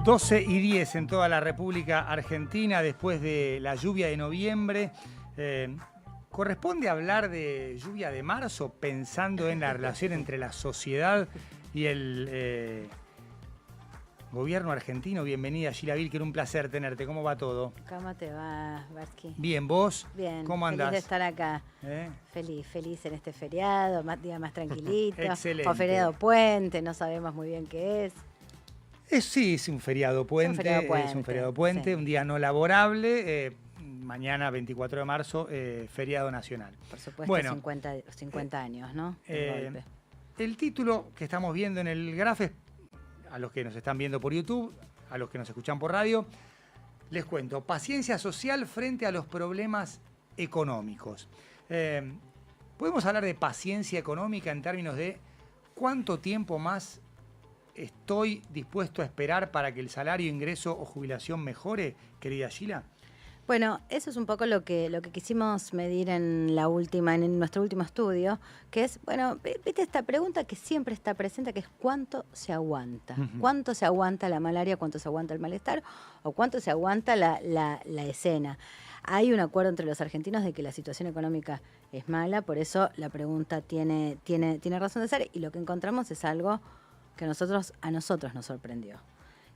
12:10 en toda la República Argentina, después de la lluvia de noviembre. ¿Corresponde hablar de lluvia de marzo pensando en la relación entre la sociedad y el gobierno argentino? Bienvenida, Gila Vilker, un placer tenerte. ¿Cómo va todo? ¿Cómo te va, Barsky? Bien, ¿vos? Bien, ¿Cómo andás? feliz de estar acá. Feliz en este feriado, día más tranquilito. Excelente. O feriado puente, no sabemos muy bien qué es. Sí, es un feriado puente. Es un feriado puente, sí. Un día no laborable. Mañana, 24 de marzo, feriado nacional. Por supuesto, bueno, 50 años, ¿no? El título que estamos viendo en el grafo, a los que nos están viendo por YouTube, a los que nos escuchan por radio, les cuento: paciencia social frente a los problemas económicos. Podemos hablar de paciencia económica en términos de cuánto tiempo más estoy dispuesto a esperar para que el salario, ingreso o jubilación mejore, querida Gila. Bueno, eso es un poco lo que quisimos medir en nuestro último estudio, que es, bueno, viste esta pregunta que siempre está presente, que es ¿cuánto se aguanta? ¿Cuánto se aguanta la malaria? ¿Cuánto se aguanta el malestar? ¿O cuánto se aguanta la escena? Hay un acuerdo entre los argentinos de que la situación económica es mala, por eso la pregunta tiene razón de ser, y lo que encontramos es algo que a nosotros nos sorprendió,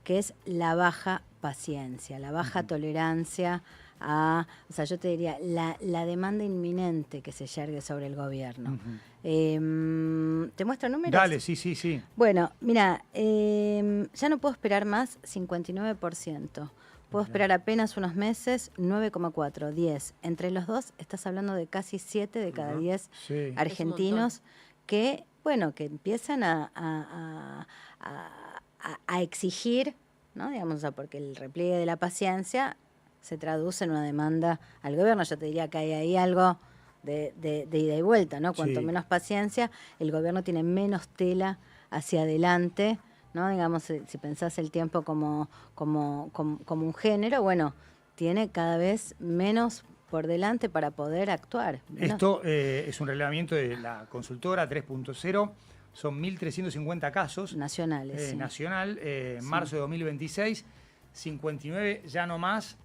que es la baja paciencia, la baja tolerancia o sea, yo te diría, la demanda inminente que se yergue sobre el gobierno. ¿Te muestro números? Dale, sí. Bueno, mira, ya no puedo esperar más, 59%. Puedo esperar apenas unos meses, 9,4, 10. Entre los dos estás hablando de casi 7 de cada 10 argentinos que, bueno, que empiezan a exigir, ¿no? Digamos, o sea, porque el repliegue de la paciencia se traduce en una demanda al gobierno. Yo te diría que hay ahí algo de ida y vuelta, ¿no? Cuanto menos paciencia, el gobierno tiene menos tela hacia adelante, ¿no? Digamos, si pensás el tiempo como un género, bueno, tiene cada vez menos por delante para poder actuar. Esto es un relevamiento de la consultora 3.0. Son 1.350 casos. Nacionales. Nacional, marzo de 2026, 59 ya no más,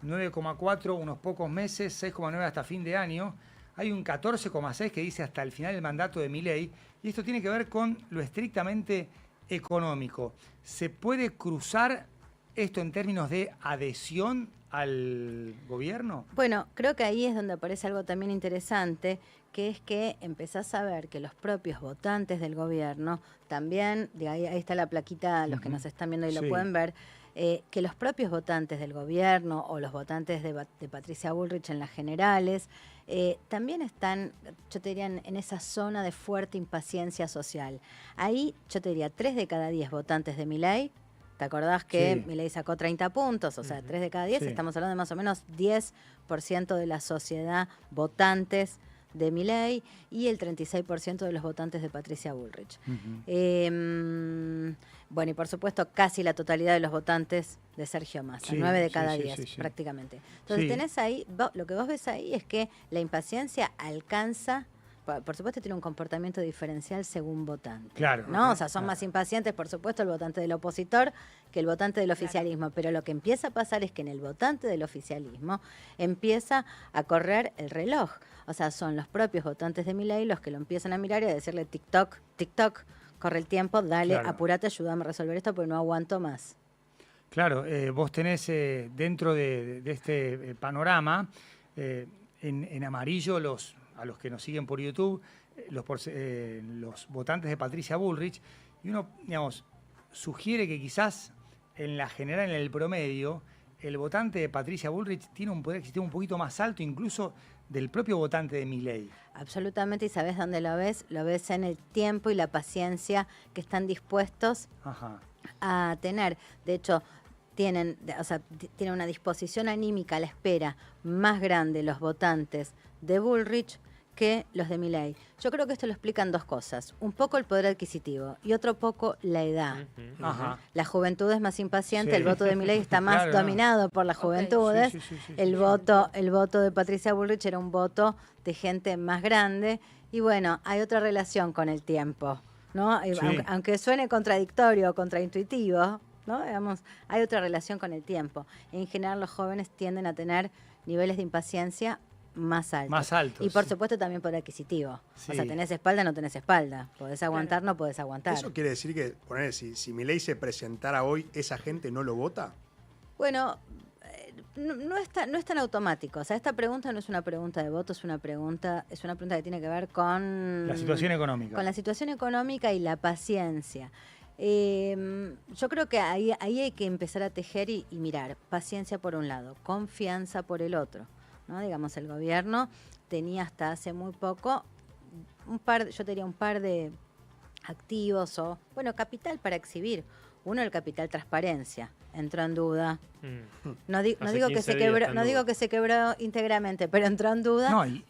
9,4 unos pocos meses, 6,9 hasta fin de año. Hay un 14,6 que dice hasta el final del mandato de Milei. Y esto tiene que ver con lo estrictamente económico. ¿Se puede cruzar esto en términos de adhesión al gobierno? Bueno, creo que ahí es donde aparece algo también interesante, que es que empezás a ver que los propios votantes del gobierno, también, ahí está la plaquita, los que nos están viendo y lo pueden ver, que los propios votantes del gobierno o los votantes de Patricia Bullrich en las generales, también están, yo te diría, en esa zona de fuerte impaciencia social. Ahí, yo te diría, 3 de cada 10 votantes de Milei. ¿Te acordás que Milei sacó 30 puntos? O sea, 3 de cada 10, estamos hablando de más o menos 10% de la sociedad votantes de Milei y el 36% de los votantes de Patricia Bullrich. Bueno, y por supuesto casi la totalidad de los votantes de Sergio Massa, 9 de cada 10 prácticamente. Entonces tenés ahí, lo que vos ves ahí es que la impaciencia alcanza... Por supuesto tiene un comportamiento diferencial según votante. Claro. ¿No? O sea, son más impacientes, por supuesto, el votante del opositor que el votante del oficialismo. Pero lo que empieza a pasar es que en el votante del oficialismo empieza a correr el reloj. O sea, son los propios votantes de Milei los que lo empiezan a mirar y a decirle TikTok, corre el tiempo, dale, apurate, ayúdame a resolver esto porque no aguanto más. Claro, vos tenés dentro de este panorama, en amarillo a los que nos siguen por YouTube, los votantes de Patricia Bullrich, y uno, digamos, sugiere que quizás en la general, en el promedio, el votante de Patricia Bullrich tiene un poder adquisitivo un poquito más alto, incluso del propio votante de Milei. Absolutamente, y ¿sabés dónde lo ves? Lo ves en el tiempo y la paciencia que están dispuestos a tener. De hecho, tienen una disposición anímica a la espera más grande los votantes de Bullrich que los de Milei. Yo creo que esto lo explican dos cosas. Un poco el poder adquisitivo y otro poco la edad. La juventud es más impaciente, el voto de Milei está más dominado por las juventudes. El voto de Patricia Bullrich era un voto de gente más grande. Y bueno, hay otra relación con el tiempo, ¿no? Aunque suene contradictorio o contraintuitivo, ¿no? Digamos, hay otra relación con el tiempo. En general los jóvenes tienden a tener niveles de impaciencia más altos. Más altos. Y por supuesto también poder adquisitivo. Sí. O sea, tenés espalda, no tenés espalda. Podés aguantar, no podés aguantar. ¿Eso quiere decir que, poner, si Milei se presentara hoy, esa gente no lo vota? Bueno, no es tan automático. O sea, esta pregunta no es una pregunta de voto, es una pregunta que tiene que ver con La situación económica. Con la situación económica y la paciencia. Yo creo que ahí hay que empezar a tejer y mirar. Paciencia por un lado, confianza por el otro, ¿no? Digamos, el gobierno tenía hasta hace muy poco yo diría un par de activos o, bueno, capital para exhibir. Uno, el capital transparencia, entró en duda. No digo que se quebró, no digo que se quebró íntegramente, pero entró en duda. No, y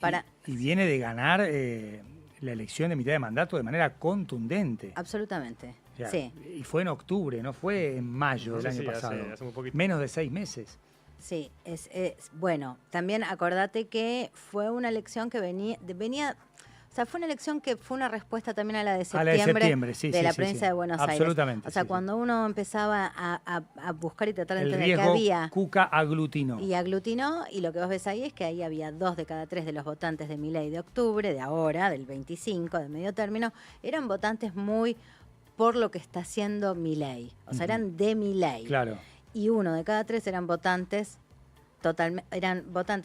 viene de ganar la elección de mitad de mandato de manera contundente. Absolutamente. O sea, Sí. Y fue en octubre, no fue en mayo del año pasado. Hace un poquito. Menos de 6 meses. Sí, bueno, también acordate que fue una elección que venía, o sea, fue una elección que fue una respuesta también a la de septiembre, sí, de la sí, provincia sí. de Buenos Aires. Absolutamente. O sea, sí, cuando uno empezaba a buscar y tratar de el entender que riesgo había Cuca aglutinó. y aglutinó, y lo que vos ves ahí es que ahí había 2 de cada 3 de los votantes de Milei de octubre, de ahora, del 25, de medio término, eran votantes muy por lo que está haciendo Milei. O sea, eran de Milei. Claro. Y 1 de cada 3 eran votantes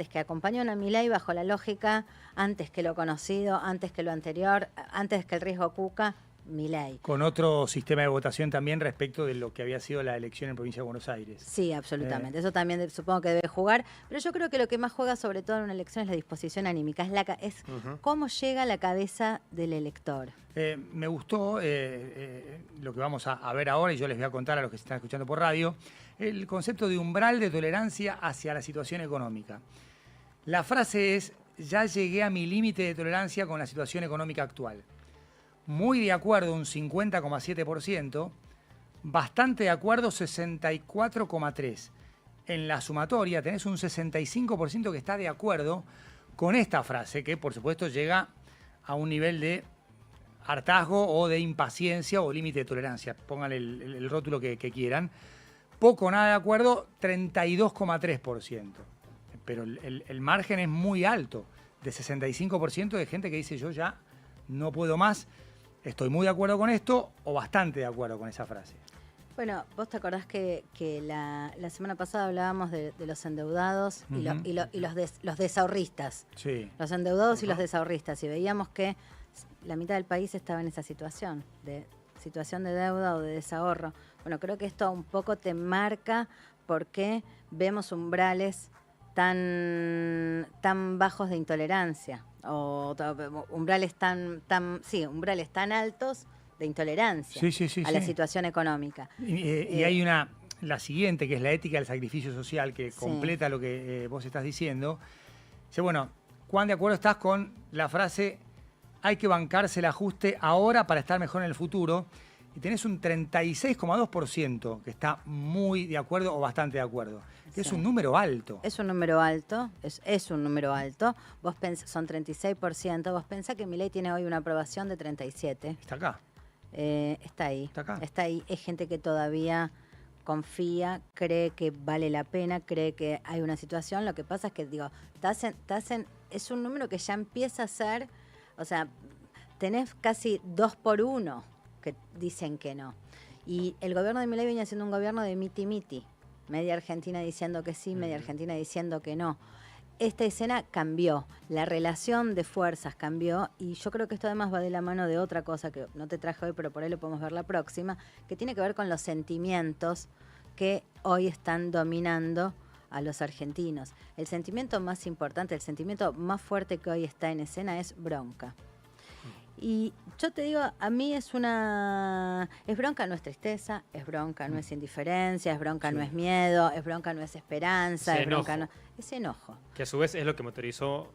que acompañaron a Milei bajo la lógica antes que lo conocido, antes que lo anterior, antes que el riesgo Cuca, Milei. Con otro sistema de votación también respecto de lo que había sido la elección en provincia de Buenos Aires. Sí, absolutamente. Eso también supongo que debe jugar. Pero yo creo que lo que más juega sobre todo en una elección es la disposición anímica. Es cómo llega a la cabeza del elector. Me gustó lo que vamos a ver ahora, y yo les voy a contar a los que se están escuchando por radio, el concepto de umbral de tolerancia hacia la situación económica. La frase es: ya llegué a mi límite de tolerancia con la situación económica actual. Muy de acuerdo, un 50,7%, bastante de acuerdo, 64,3%. En la sumatoria tenés un 65% que está de acuerdo con esta frase, que por supuesto llega a un nivel de hartazgo o de impaciencia o límite de tolerancia. Pónganle el rótulo que quieran. Poco o nada de acuerdo, 32,3%. Pero el margen es muy alto, de 65% de gente que dice: yo ya no puedo más, estoy muy de acuerdo con esto o bastante de acuerdo con esa frase. Bueno, vos te acordás que la semana pasada hablábamos de los endeudados y los desahorristas. Sí. Los endeudados y los desahorristas. Y veíamos que la mitad del país estaba en esa situación de deuda o de desahorro. Bueno, creo que esto un poco te marca por qué vemos umbrales tan bajos de intolerancia o umbrales tan altos de intolerancia a la situación económica. Y hay la siguiente, que es la ética del sacrificio social, que completa lo que vos estás diciendo. Dice, bueno, ¿cuán de acuerdo estás con la frase: hay que bancarse el ajuste ahora para estar mejor en el futuro? Y tenés un 36,2% que está muy de acuerdo o bastante de acuerdo. Que es un número alto. Es un número alto, es un número alto. Son 36%. Vos pensás que Milei tiene hoy una aprobación de 37%. Está acá. Está ahí. Está acá. Está ahí. Es gente que todavía confía, cree que vale la pena, cree que hay una situación. Lo que pasa es que, es un número que ya empieza a ser, o sea, tenés casi 2 por 1 que dicen que no. Y el gobierno de Milei venía siendo un gobierno de miti-miti. Media Argentina diciendo que sí, media Argentina diciendo que no. Esta escena cambió, la relación de fuerzas cambió, y yo creo que esto además va de la mano de otra cosa que no te traje hoy, pero por ahí lo podemos ver la próxima, que tiene que ver con los sentimientos que hoy están dominando a los argentinos. El sentimiento más importante, el sentimiento más fuerte que hoy está en escena es bronca. Y yo te digo, a mí es bronca, no es tristeza, es bronca, no es indiferencia, es bronca, no es miedo, es bronca, no es esperanza, es bronca, no, es enojo. Que a su vez es lo que motorizó,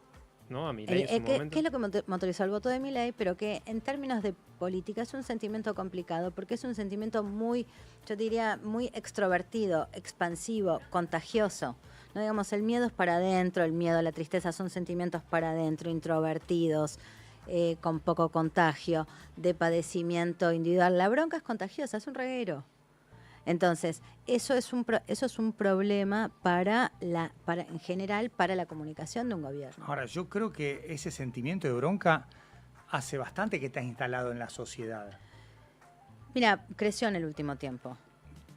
¿no?, a Milei en su momento. ¿Qué es lo que motorizó el voto de Milei? Pero que en términos de política es un sentimiento complicado, porque es un sentimiento muy, yo diría, muy extrovertido, expansivo, contagioso. No, digamos, el miedo es para adentro, el miedo, la tristeza son sentimientos para adentro, introvertidos, con poco contagio, de padecimiento individual. La bronca es contagiosa, es un reguero. Entonces, eso es un problema en general para la comunicación de un gobierno. Ahora, yo creo que ese sentimiento de bronca hace bastante que está instalado en la sociedad. Mira, creció en el último tiempo.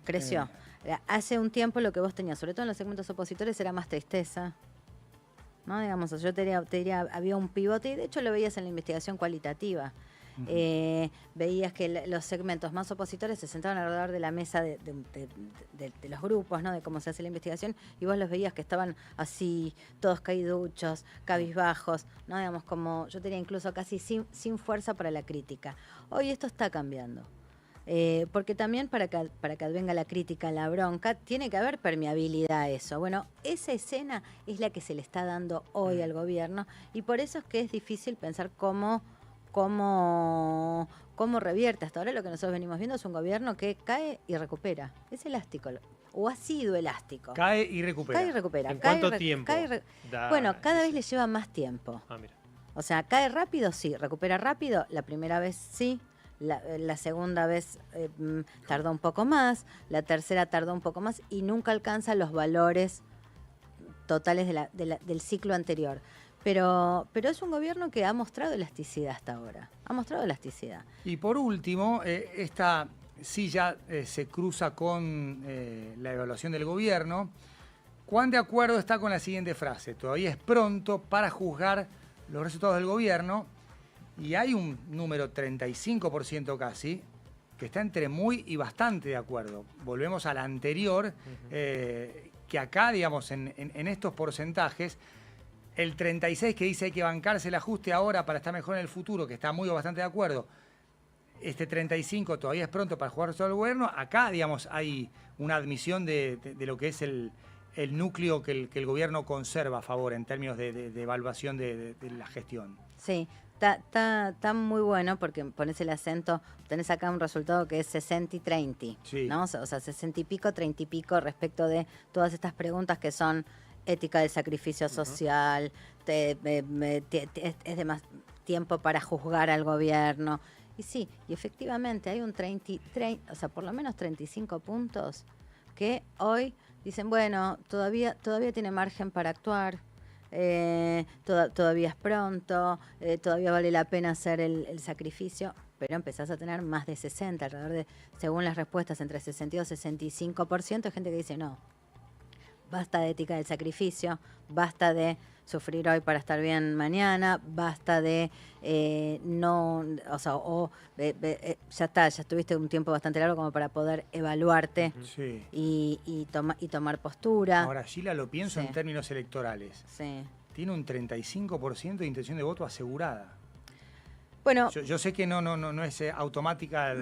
Creció. Hace un tiempo lo que vos tenías, sobre todo en los segmentos opositores, era más tristeza. ¿No? Digamos, yo te diría, había un pivote, y de hecho lo veías en la investigación cualitativa. Veías que los segmentos más opositores se sentaban alrededor de la mesa de los grupos, ¿no? De cómo se hace la investigación, y vos los veías que estaban así, todos caíduchos, cabizbajos, ¿no? Digamos, como yo diría incluso casi sin fuerza para la crítica. Hoy esto está cambiando. Porque también para que venga la crítica, la bronca, tiene que haber permeabilidad a eso. Bueno, esa escena es la que se le está dando hoy al gobierno, y por eso es que es difícil pensar cómo revierte. Hasta ahora lo que nosotros venimos viendo es un gobierno que cae y recupera. Es elástico, o ha sido elástico. Cae y recupera. Cae y recupera. ¿En cuánto tiempo? Bueno, cada vez le lleva más tiempo. Mira. O sea, cae rápido, sí. Recupera rápido. La primera vez sí. La segunda vez tardó un poco más. La tercera tardó un poco más. Y nunca alcanza los valores totales del ciclo anterior. Pero es un gobierno que ha mostrado elasticidad hasta ahora. Ha mostrado elasticidad. Y por último, esta sí ya se cruza con la evaluación del gobierno. ¿Cuán de acuerdo está con la siguiente frase? Todavía es pronto para juzgar los resultados del gobierno. Y hay un número 35% casi, que está entre muy y bastante de acuerdo. Volvemos a la anterior, que acá, digamos, en estos porcentajes, el 36 que dice hay que bancarse el ajuste ahora para estar mejor en el futuro, que está muy o bastante de acuerdo. Este 35 todavía es pronto para jugar todo el gobierno. Acá, digamos, hay una admisión de lo que es el núcleo que el gobierno conserva a favor en términos de evaluación de la gestión. Sí, está muy bueno porque pones el acento, tenés acá un resultado que es 60 y 30, sí. ¿no? O sea, 60 y pico, 30 y pico respecto de todas estas preguntas que son ética del sacrificio social, es de más tiempo para juzgar al gobierno. Y sí, y efectivamente hay un 30, o sea, por lo menos 35 puntos que hoy dicen, bueno, todavía tiene margen para actuar, todavía es pronto, todavía vale la pena hacer el sacrificio, pero empezás a tener más de 60, alrededor de, según las respuestas, entre 62 y 65%, hay gente que dice no. Basta de ética del sacrificio, basta de sufrir hoy para estar bien mañana, basta de ya está, ya estuviste un tiempo bastante largo como para poder evaluarte sí. y tomar postura. Ahora, Gila, lo pienso en términos electorales. Sí. Tiene un 35% de intención de voto asegurada. Bueno, yo sé que no es automática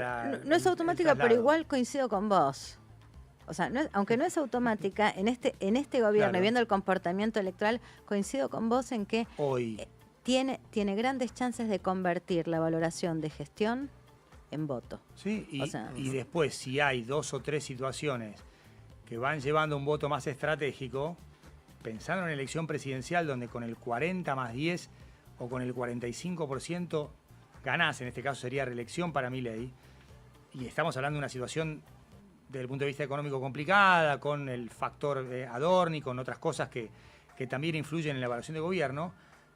no es automática, pero igual coincido con vos. O sea, aunque no es automática, en este gobierno, claro, y viendo el comportamiento electoral, coincido con vos en que hoy tiene grandes chances de convertir la valoración de gestión en voto. Sí, y después, si hay 2 o 3 situaciones que van llevando un voto más estratégico, pensando en una elección presidencial donde con el 40 más 10 o con el 45% ganás, en este caso sería reelección para Milei, y estamos hablando de una situación desde el punto de vista económico complicada, con el factor Adorni, con otras cosas que también influyen en la evaluación de gobierno,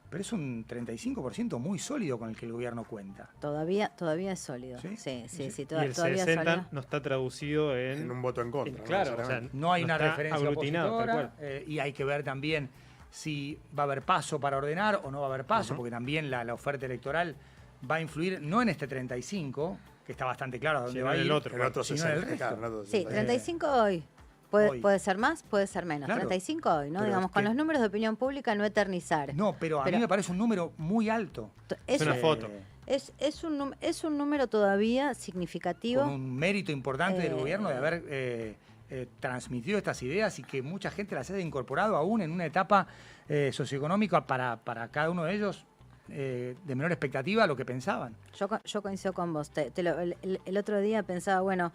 pero es un 35% muy sólido con el que el gobierno cuenta. Todavía es sólido. Sí. Y el 60 no está traducido en un voto en contra. Claro, o sea, no hay una referencia opositora, y hay que ver también si va a haber paso para ordenar o no va a haber paso, porque también la oferta electoral va a influir, no en este 35%, que está bastante claro a dónde va a ir. El otro 60. Sí, 35 hoy. Puede ser más, puede ser menos. Claro. 35 hoy, ¿no? Digamos, con los números de opinión pública no eternizar. No, pero a mí me parece un número muy alto. Es una foto. Es un número todavía significativo. Con un mérito importante del gobierno de haber transmitido estas ideas y que mucha gente las haya incorporado aún en una etapa socioeconómica para cada uno de ellos de menor expectativa a lo que pensaban. Yo coincido con vos. El otro día pensaba, bueno,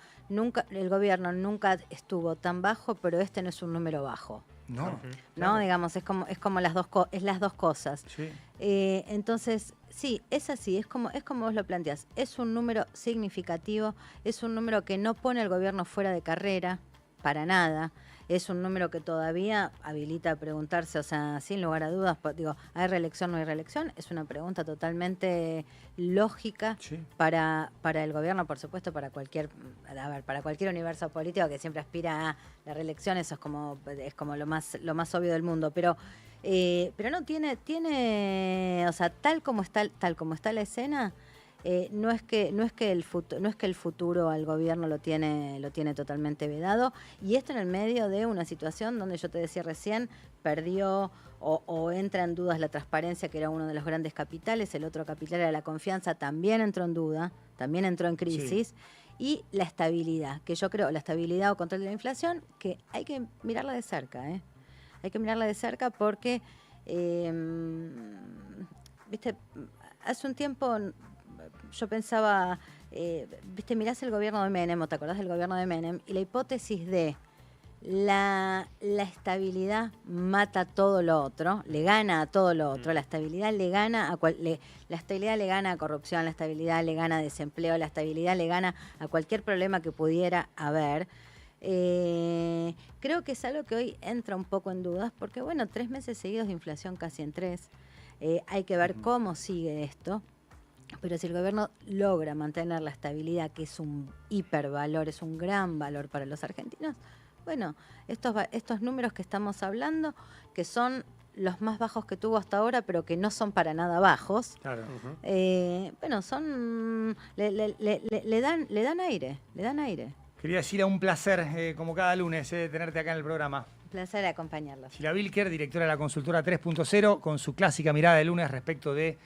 el gobierno nunca estuvo tan bajo, pero este no es un número bajo. No. ¿No? Digamos, es como las dos cosas. Sí. Entonces, sí, es así, es como vos lo planteás. Es un número significativo, es un número que no pone al gobierno fuera de carrera, para nada. Es un número que todavía habilita a preguntarse, o sea, sin lugar a dudas, digo, ¿hay reelección o no hay reelección? Es una pregunta totalmente lógica para el gobierno, por supuesto, para cualquier universo político que siempre aspira a la reelección, eso es como lo más obvio del mundo, pero no tiene, o sea, tal como está la escena. No es que el futuro al gobierno lo tiene totalmente vedado, y esto en el medio de una situación donde yo te decía recién, perdió o entra en dudas la transparencia, que era uno de los grandes capitales, el otro capital era la confianza, también entró en duda, también entró en crisis, y la estabilidad, que yo creo, la estabilidad o control de la inflación, que hay que mirarla de cerca, hay que mirarla de cerca porque, viste, hace un tiempo yo pensaba, mirás el gobierno de Menem, o te acordás del gobierno de Menem, y la hipótesis de la estabilidad mata todo lo otro, le gana a todo lo otro, la estabilidad le gana la estabilidad le gana a corrupción, la estabilidad le gana a desempleo, la estabilidad le gana a cualquier problema que pudiera haber. Creo que es algo que hoy entra un poco en dudas, porque bueno, 3 meses seguidos de inflación casi en 3, hay que ver cómo sigue esto. Pero si el gobierno logra mantener la estabilidad, que es un hipervalor, es un gran valor para los argentinos, bueno, estos números que estamos hablando, que son los más bajos que tuvo hasta ahora, pero que no son para nada bajos, Claro. bueno, son le dan aire. Querida Sheila, un placer, como cada lunes, tenerte acá en el programa. Un placer acompañarlos. Sheila Bilker, directora de la consultora 3.0, con su clásica mirada de lunes respecto de